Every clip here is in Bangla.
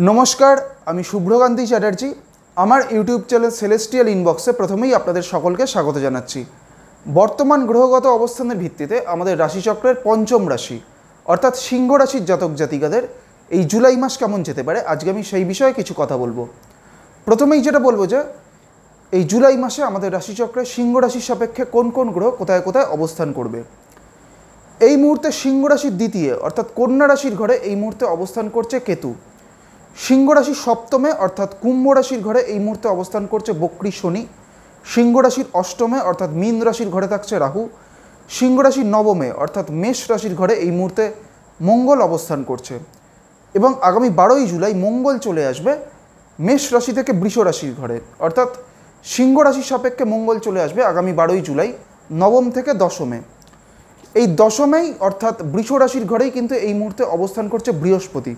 নমস্কার, আমি শুভ্রকান্তি চ্যাটার্জি। আমার ইউটিউব চ্যানেল সেলেস্টিয়াল ইনবক্সে প্রথমেই আপনাদের সকলকে স্বাগত জানাচ্ছি। বর্তমান গ্রহগত অবস্থানের ভিত্তিতে আমাদের রাশিচক্রের পঞ্চম রাশি অর্থাৎ সিংহ রাশির জাতক জাতিকাদের এই জুলাই মাস কেমন যেতে পারে, আজকে আমি সেই বিষয়ে কিছু কথা বলবো। প্রথমেই যেটা বলবো যে এই জুলাই মাসে আমাদের রাশিচক্রে সিংহ রাশির সাপেক্ষে কোন কোন গ্রহ কোথায় কোথায় অবস্থান করবে। এই মুহূর্তে সিংহ রাশির দ্বিতীয় অর্থাৎ কন্যা রাশির ঘরে এই মুহূর্তে অবস্থান করছে কেতু। সিংহ রাশির সপ্তমে অর্থাৎ কুম্ভ রাশির ঘরে এই মুহূর্তে অবস্থান করছে বক্রী শনি। সিংহ রাশির অষ্টমে অর্থাৎ মীন রাশির ঘরে থাকছে রাহু। সিংহ রাশির নবমে অর্থাৎ মেষ রাশির ঘরে এই মুহূর্তে মঙ্গল অবস্থান করছে এবং আগামী 12ই জুলাই মঙ্গল চলে আসবে মেষ রাশি থেকে বৃষ রাশির ঘরে, অর্থাৎ সিংহ রাশির সাপেক্ষে মঙ্গল চলে আসবে আগামী 12ই জুলাই নবম থেকে দশমে। এই দশমেই অর্থাৎ বৃষ রাশির ঘরেই কিন্তু এই মুহূর্তে অবস্থান করছে বৃহস্পতি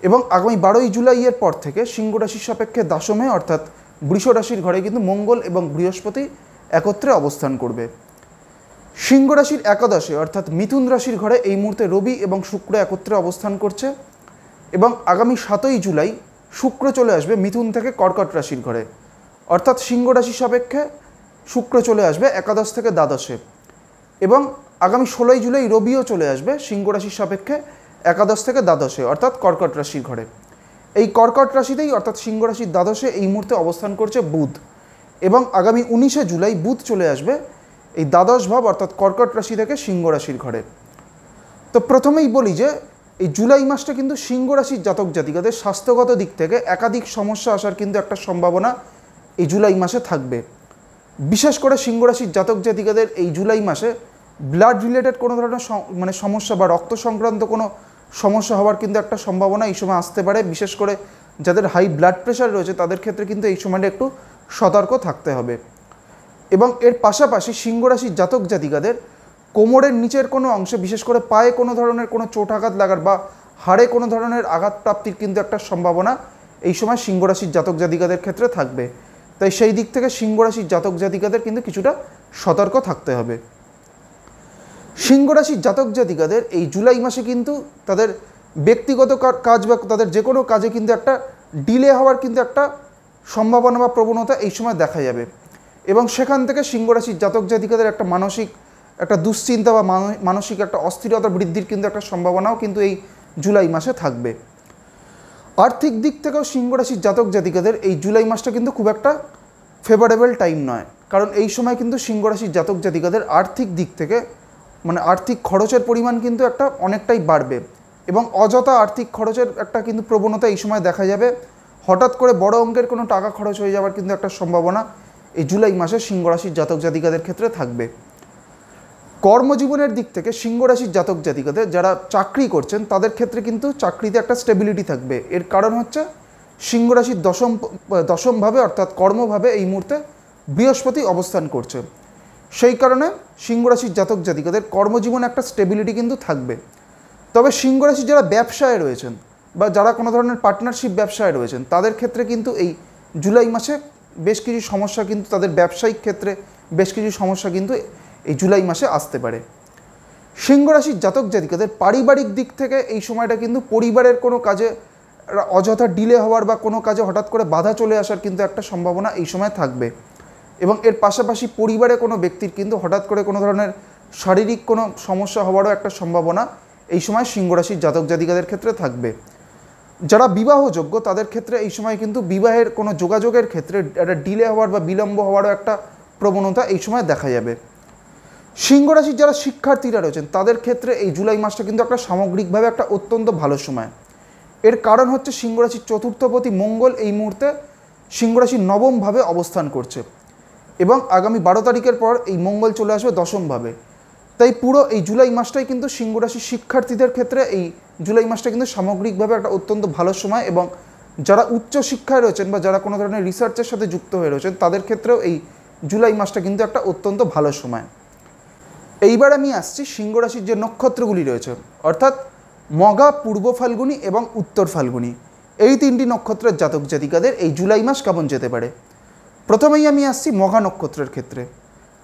এবং আগামী 12ই জুলাইয়ের পর থেকে সিংহ রাশির সাপেক্ষে দশমে অর্থাৎ বৃষ রাশির ঘরে কিন্তু মঙ্গল এবং বৃহস্পতি একত্রে অবস্থান করবে। সিংহ রাশির একাদশে অর্থাৎ মিথুন রাশির ঘরে এই মুহূর্তে রবি এবং শুক্র একত্রে অবস্থান করছে এবং আগামী 7ই জুলাই শুক্র চলে আসবে মিথুন থেকে কর্কট রাশির ঘরে, অর্থাৎ সিংহ রাশির সাপেক্ষে শুক্র চলে আসবে একাদশ থেকে দ্বাদশে এবং আগামী 16ই জুলাই রবিও চলে আসবে সিংহ রাশির সাপেক্ষে একাদশ থেকে দ্বাদশে অর্থাৎ কর্কট রাশির ঘরে। এই কর্কট রাশিতেই অর্থাৎ সিংহ রাশির দ্বাদশে এই মুহূর্তে অবস্থান করছে বুধ এবং আগামী 19শে জুলাই বুধ চলে আসবে এই দ্বাদশ ভাব অর্থাৎ কর্কট রাশি থেকে সিংহ রাশির ঘরে। তো প্রথমেই বলি যে এই জুলাই মাসটা কিন্তু সিংহ রাশির জাতক জাতিকাদের স্বাস্থ্যগত দিক থেকে একাধিক সমস্যা আসার কিন্তু একটা সম্ভাবনা এই জুলাই মাসে থাকবে। বিশেষ করে সিংহ রাশির জাতক জাতিকাদের এই জুলাই মাসে ব্লাড রিলেটেড কোনো ধরনের সমস্যা বা রক্ত সংক্রান্ত কোনো সমস্যা হওয়ার কিন্তু একটা সম্ভাবনা এই সময় আসতে পারে। বিশেষ করে যাদের হাই ব্লাড প্রেশার রয়েছে তাদের ক্ষেত্রে কিন্তু এই সময়টা একটু সতর্ক থাকতে হবে। এবং এর পাশাপাশি সিংহ রাশির জাতক জাতিকাদের কোমরের নিচের কোনো অংশে বিশেষ করে পায়ে কোনো ধরনের কোনো চোট আঘাত লাগার বা হাড়ে কোনো ধরনের আঘাত প্রাপ্তির কিন্তু একটা সম্ভাবনা এই সময় সিংহ রাশির জাতক জাতিকাদের ক্ষেত্রে থাকবে। তাই সেই দিক থেকে সিংহ রাশির জাতক জাতিকাদের কিন্তু কিছুটা সতর্ক থাকতে হবে। সিংহ রাশির জাতক জাতিকাদের এই জুলাই মাসে কিন্তু তাদের ব্যক্তিগত কাজ বা তাদের যে কোনো কাজে কিন্তু একটা ডিলে হওয়ার কিন্তু একটা সম্ভাবনা বা প্রবণতা এই সময় দেখা যাবে এবং সেখান থেকে সিংহ রাশির জাতক জাতিকাদের একটা মানসিক একটা দুশ্চিন্তা বা মানসিক একটা অস্থিরতা বৃদ্ধির কিন্তু একটা সম্ভাবনাও কিন্তু এই জুলাই মাসে থাকবে। আর্থিক দিক থেকেও সিংহ রাশির জাতক জাতিকাদের এই জুলাই মাসটা কিন্তু খুব একটা ফেভারেবল টাইম নয়, কারণ এই সময় কিন্তু সিংহ রাশির জাতক জাতিকাদের আর্থিক দিক থেকে আর্থিক খরচের পরিমাণ কিন্তু একটা অনেকটাই বাড়বে এবং অযথা আর্থিক খরচের একটা কিন্তু প্রবণতা এই সময় দেখা যাবে। হঠাৎ করে বড় অঙ্কের কোনো টাকা খরচ হয়ে যাওয়ার কিন্তু একটা সম্ভাবনা এই জুলাই মাসে সিংহ রাশির জাতক জাতিকাদের ক্ষেত্রে থাকবে। কর্মজীবনের দিক থেকে সিংহ রাশির জাতক জাতিকাদের যারা চাকরি করছেন তাদের ক্ষেত্রে কিন্তু চাকরিতে একটা স্টেবিলিটি থাকবে। এর কারণ হচ্ছে সিংহ রাশির দশমভাবে অর্থাৎ কর্মভাবে এই মুহূর্তে বৃহস্পতি অবস্থান করছে। সেই কারণে সিংহ রাশির জাতক জাতিকাদের কর্মজীবনে একটা স্টেবিলিটি কিন্তু থাকবে। তবে সিংহ রাশির যারা ব্যবসায় রয়েছেন বা যারা কোনো ধরনের পার্টনারশিপ ব্যবসায় রয়েছেন তাদের ক্ষেত্রে কিন্তু এই জুলাই মাসে বেশ কিছু সমস্যা কিন্তু তাদের ব্যবসায়িক ক্ষেত্রে বেশ কিছু সমস্যা কিন্তু এই জুলাই মাসে আসতে পারে। সিংহ রাশির জাতক জাতিকাদের পারিবারিক দিক থেকে এই সময়টা কিন্তু পরিবারের কোনো কাজে অযথা ডিলে হওয়ার বা কোনো কাজে হঠাৎ করে বাধা চলে আসার কিন্তু একটা সম্ভাবনা এই সময় থাকবে এবং এর পাশাপাশি পরিবারে কোনো ব্যক্তির কিন্তু হঠাৎ করে কোনো ধরনের শারীরিক কোনো সমস্যা হওয়ারও একটা সম্ভাবনা এই সময় সিংহ রাশির জাতক জাতিকাদের ক্ষেত্রে থাকবে। যারা বিবাহযোগ্য তাদের ক্ষেত্রে এই সময় কিন্তু বিবাহের কোনো যোগাযোগের ক্ষেত্রে একটা ডিলে হওয়ার বা বিলম্ব হওয়ারও একটা প্রবণতা এই সময় দেখা যাবে। সিংহ রাশির যারা শিক্ষার্থীরা রয়েছেন তাদের ক্ষেত্রে এই জুলাই মাসটা কিন্তু একটা সামগ্রিকভাবে একটা অত্যন্ত ভালো সময়। এর কারণ হচ্ছে সিংহ রাশির চতুর্থপতি মঙ্গল এই মুহূর্তে সিংহ রাশির নবমভাবে অবস্থান করছে এবং আগামী 12 তারিখের পর এই মঙ্গল চলে আসবে দশমভাবে। তাই পুরো এই জুলাই মাসটাই কিন্তু সিংহ রাশির শিক্ষার্থীদের ক্ষেত্রে এই জুলাই মাসটা কিন্তু সামগ্রিকভাবে একটা অত্যন্ত ভালো সময় এবং যারা উচ্চ শিক্ষায় রয়েছেন বা যারা কোনো ধরনের রিসার্চের সাথে যুক্ত হয়ে রয়েছেন তাদের ক্ষেত্রেও এই জুলাই মাসটা কিন্তু একটা অত্যন্ত ভালো সময়। এইবার আমি আসছি সিংহ রাশির যে নক্ষত্রগুলি রয়েছে অর্থাৎ মঘা, পূর্ব ফাল্গুনী এবং উত্তর ফাল্গুনী, এই তিনটি নক্ষত্রের জাতক জাতিকাদের এই জুলাই মাস কেমন যেতে পারে। প্রথমেই আমি আসছি মঘা নক্ষত্রের ক্ষেত্রে।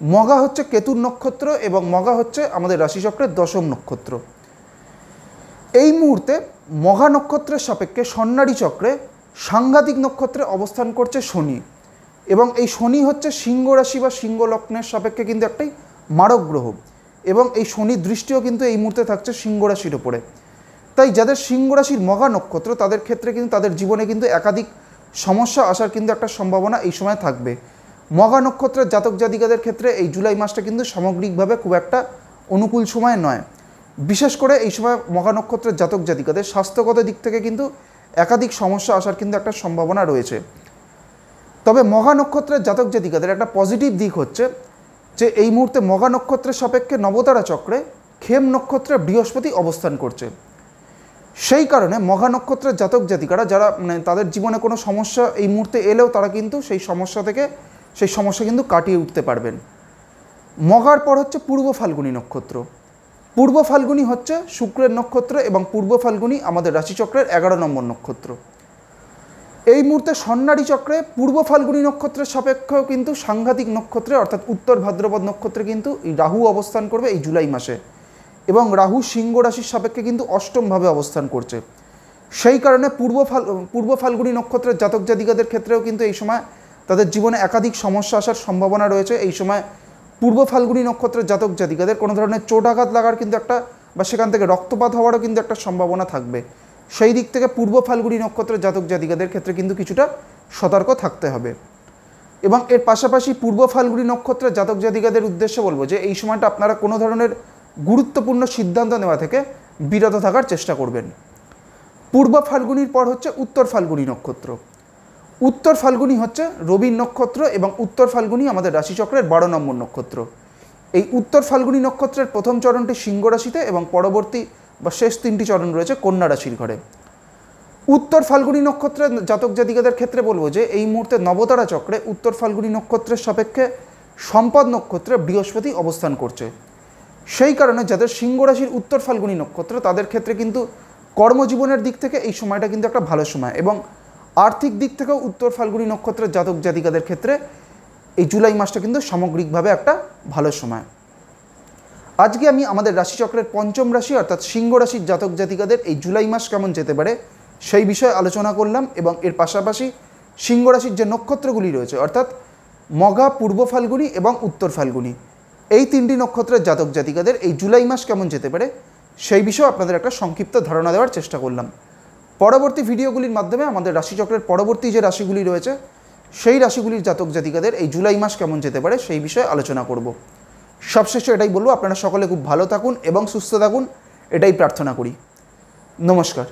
মঘা হচ্ছে কেতুর নক্ষত্র এবং মঘা হচ্ছে আমাদের রাশিচক্রের দশম নক্ষত্র। এই মুহূর্তে মঘা নক্ষত্রের সাপেক্ষে স্বর্ণালী চক্রে সাংঘাতিক নক্ষত্রে অবস্থান করছে শনি, এবং এই শনি হচ্ছে সিংহ রাশি বা সিংহ লগ্নের সাপেক্ষে কিন্তু একটাই মারক গ্রহ, এবং এই শনির দৃষ্টিও কিন্তু এই মুহূর্তে থাকছে সিংহ রাশির ওপরে। তাই যাদের সিংহ রাশির মঘা নক্ষত্র তাদের ক্ষেত্রে কিন্তু তাদের জীবনে কিন্তু একাধিক সমস্যা আসার কিন্তু একটা সম্ভাবনা এই সময় থাকবে। মঘা নক্ষত্রের জাতক জাতিকাদের ক্ষেত্রে এই জুলাই মাসটা কিন্তু সামগ্রিকভাবে খুব একটা অনুকূল সময় নয়। বিশেষ করে এই সময় মঘা নক্ষত্রের জাতক জাতিকাদের স্বাস্থ্যগত দিক থেকে কিন্তু একাধিক সমস্যা আসার কিন্তু একটা সম্ভাবনা রয়েছে। তবে মঘা নক্ষত্রের জাতক জাতিকাদের একটা পজিটিভ দিক হচ্ছে যে এই মুহূর্তে মঘা নক্ষত্রের সাপেক্ষে নবতারা চক্রে খেম নক্ষত্রে বৃহস্পতি অবস্থান করছে। সেই কারণে মঘা নক্ষত্রের জাতক জাতিকারা যারা তাদের জীবনে কোনো সমস্যা এই মুহূর্তে এলেও তারা কিন্তু সেই সমস্যা কিন্তু কাটিয়ে উঠতে পারবেন। মঘার পর হচ্ছে পূর্ব ফাল্গুনী নক্ষত্র। পূর্ব ফাল্গুনী হচ্ছে শুক্রের নক্ষত্র, এবং পূর্ব ফাল্গুনী আমাদের রাশিচক্রের 11 নম্বর নক্ষত্র। এই মুহূর্তে স্বর্ণালী চক্রে পূর্ব ফাল্গুনী নক্ষত্রের সাপেক্ষেও কিন্তু সাংঘাতিক নক্ষত্রে অর্থাৎ উত্তর ভাদ্রপদ নক্ষত্রে কিন্তু এই রাহু অবস্থান করবে এই জুলাই মাসে, এবং রাহু সিংহ রাশির সাপেক্ষে কিন্তু অষ্টমভাবে অবস্থান করছে। সেই কারণে পূর্ব ফাল্গুনী নক্ষত্রের জাতক জাতিকাদের ক্ষেত্রেও কিন্তু এই সময় তাদের জীবনে একাধিক সমস্যা আসার সম্ভাবনা রয়েছে। এই সময় পূর্ব ফাল্গুনী নক্ষত্রের জাতক জাতিকাদের কোনো ধরনের চোট আঘাত লাগার কিন্তু একটা বা সেখান থেকে রক্তপাত হওয়ারও কিন্তু একটা সম্ভাবনা থাকবে। সেই দিক থেকে পূর্ব ফাল্গুনী নক্ষত্রের জাতক জাতিকাদের ক্ষেত্রে কিন্তু কিছুটা সতর্ক থাকতে হবে। এবং এর পাশাপাশি পূর্ব ফাল্গুনী নক্ষত্রের জাতক জাতিকাদের উদ্দেশ্যে বলবো যে এই সময়টা আপনারা কোনো ধরনের গুরুত্বপূর্ণ সিদ্ধান্ত নেওয়া থেকে বিরত থাকার চেষ্টা করবেন। পূর্ব ফাল্গুনির পর হচ্ছে উত্তর ফাল্গুনী নক্ষত্র। উত্তর ফাল্গুনী হচ্ছে রবির নক্ষত্র, এবং উত্তর ফাল্গুনী আমাদের রাশিচক্রের 12 নম্বর নক্ষত্র। এই উত্তর ফাল্গুনী নক্ষত্রের প্রথম চরণটি সিংহ রাশিতে, এবং পরবর্তী বা শেষ 3টি চরণ রয়েছে কন্যা রাশির ঘরে। উত্তর ফাল্গুনী নক্ষত্রের জাতক জাতিকাদের ক্ষেত্রে বলবো যে এই মুহূর্তে নবতারা চক্রে উত্তর ফাল্গুনী নক্ষত্রের সাপেক্ষে সম্পদ নক্ষত্রে বৃহস্পতি অবস্থান করছে। সেই কারণে যাদের সিংহ রাশির উত্তর ফাল্গুনী নক্ষত্র তাদের ক্ষেত্রে কিন্তু কর্মজীবনের দিক থেকে এই সময়টা কিন্তু একটা ভালো সময়, এবং আর্থিক দিক থেকেও উত্তর ফাল্গুনী নক্ষত্রের জাতক জাতিকাদের ক্ষেত্রে এই জুলাই মাসটা কিন্তু সামগ্রিকভাবে একটা ভালো সময়। আজকে আমি আমাদের রাশিচক্রের পঞ্চম রাশি অর্থাৎ সিংহ রাশির জাতক জাতিকাদের এই জুলাই মাস কেমন যেতে পারে সেই বিষয়ে আলোচনা করলাম, এবং এর পাশাপাশি সিংহ রাশির যে নক্ষত্রগুলি রয়েছে অর্থাৎ মঘা, পূর্ব ফাল্গুনী এবং উত্তর ফাল্গুনী, এই 3টি নক্ষত্রের জাতক জাতিকাদের এই জুলাই মাস কেমন যেতে পারে সেই বিষয়ে আপনাদের একটা সংক্ষিপ্ত ধারণা দেওয়ার চেষ্টা করলাম। পরবর্তী ভিডিওগুলির মাধ্যমে আমাদের রাশিচক্রের পরবর্তী যে রাশিগুলি রয়েছে সেই রাশিগুলির জাতক জাতিকাদের এই জুলাই মাস কেমন যেতে পারে সেই বিষয়ে আলোচনা করব। সবশেষে এটাই বলবো, আপনারা সকলে খুব ভালো থাকুন এবং সুস্থ থাকুন, এটাই প্রার্থনা করি। নমস্কার।